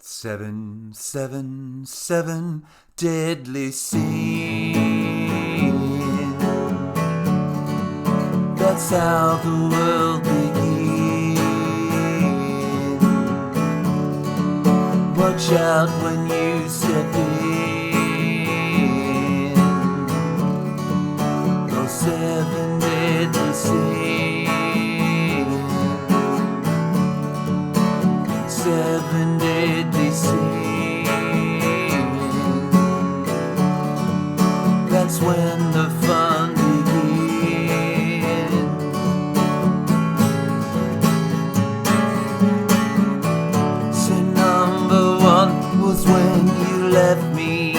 Seven, seven, seven deadly sins. That's how the world begins. Watch out when you step in. Those seven deadly sins. Seven deadly sins. That's when the fun begins. Sin number one was when you left me.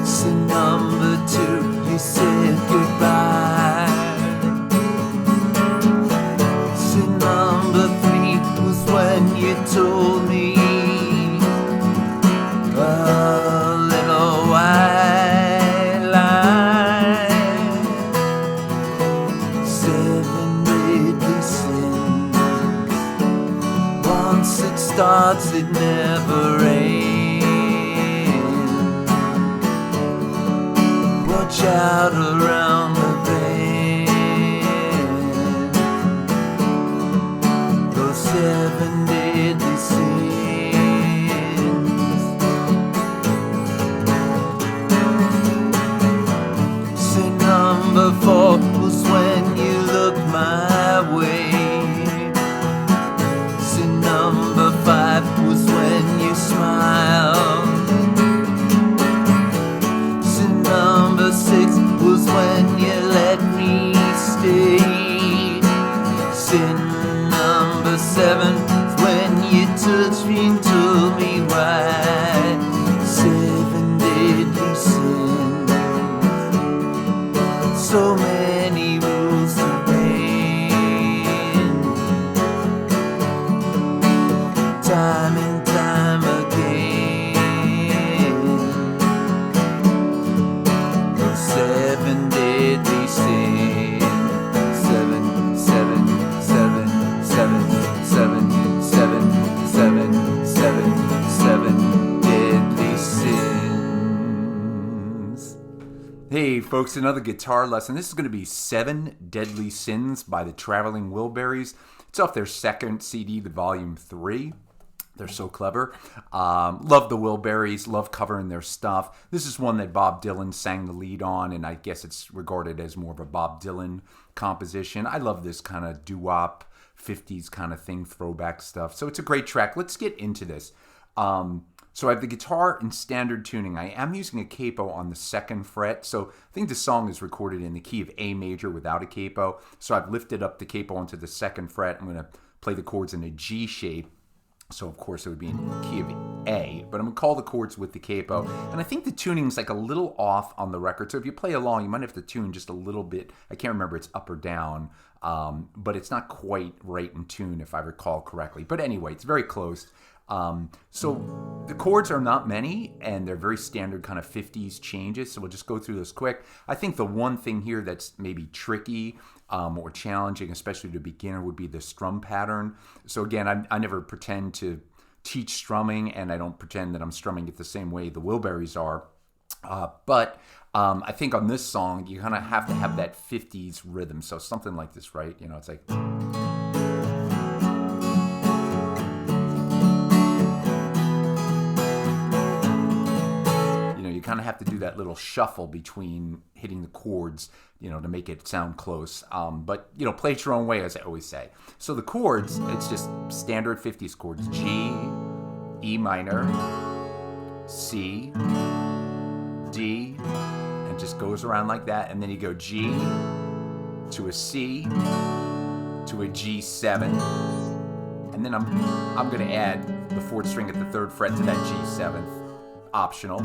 Sin number two, you said goodbye. Sin number three was when you told me a little white lie. Seven deadly sins. Once it starts, it never ends. Watch out around the bend. Those seven deadly sins. Sin number four was when you looked my way. Sin number five was when you smiled. Sin number six was when you let me stay. Sin number seven is when you touched me and told me why. Seven deadly sins. So many rules to bend. Time and time again. Those seven deadly sins. Seven, seven, seven, seven, seven, seven, seven, seven, seven deadly sins. Hey folks, another guitar lesson. This is going to be Seven Deadly Sins by the Traveling Wilburys. It's off their second CD, the Volume 3. They're so clever. Love the Wilburys, love covering their stuff. This is one that Bob Dylan sang the lead on, and I guess it's regarded as more of a Bob Dylan composition. I love this kind of doo-wop, 50s kind of thing, throwback stuff. So it's a great track. Let's get into this. So I have the guitar in standard tuning. I am using a capo on the second fret. So I think the song is recorded in the key of A major without a capo. So I've lifted up the capo onto the second fret. I'm going to play the chords in a G shape. So, of course, it would be in the key of A, but I'm going to call the chords with the capo. And I think the tuning's like a little off on the record. So if you play along, you might have to tune just a little bit. I can't remember it's up or down, but it's not quite right in tune if I recall correctly. But anyway, it's very close. So the chords are not many, and they're very standard kind of 50s changes. So we'll just go through this quick. I think the one thing here that's maybe tricky or challenging, especially to a beginner, would be the strum pattern. So again, I never pretend to teach strumming, and I don't pretend that I'm strumming it the same way the Wilburys are. But I think on this song, you kind of have to have that 50s rhythm. So something like this, right? You know, it's like... You kind of have to do that little shuffle between hitting the chords, you know, to make it sound close. But, you know, play it your own way, as I always say. So the chords, it's just standard 50s chords. G, E minor, C, D, and just goes around like that. And then you go G to a C to a G7. And then I'm going to add the fourth string at the third fret to that G7th. Optional.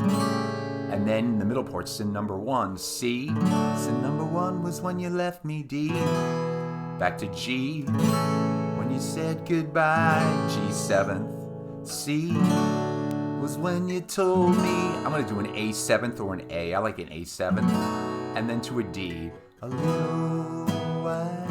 And then the middle part, sin number one, C. Sin number one was when you left me, D. Back to G, when you said goodbye, G7th. C was when you told me. I'm going to do an A7th or an A. I like an A7th. And then to a D. A little while.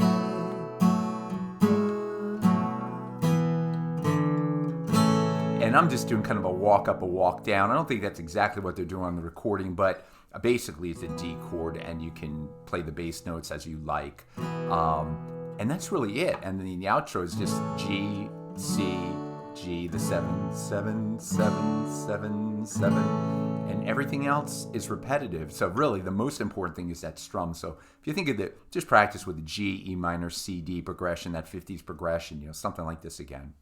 And I'm just doing kind of a walk up, a walk down. I don't think that's exactly what they're doing on the recording, but basically it's a D chord, and you can play the bass notes as you like. And that's really it. And then the outro is just G, C, G, the 7, 7, 7, 7, 7, and everything else is repetitive. So really the most important thing is that strum. So if you think of it, just practice with the G, E minor, C, D progression, that 50s progression, something like this again.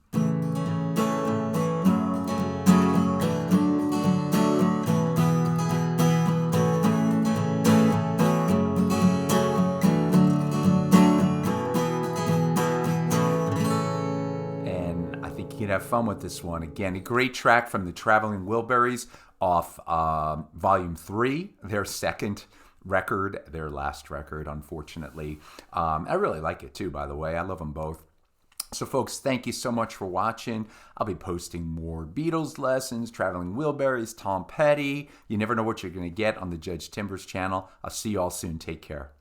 You can have fun with this one. Again, a great track from the Traveling Wilburys off Volume 3, their second record, their last record, unfortunately. I really like it too, by the way. I love them both. So folks, thank you so much for watching. I'll be posting more Beatles lessons, Traveling Wilburys, Tom Petty. You never know what you're going to get on the Judge Timbers channel. I'll see you all soon. Take care.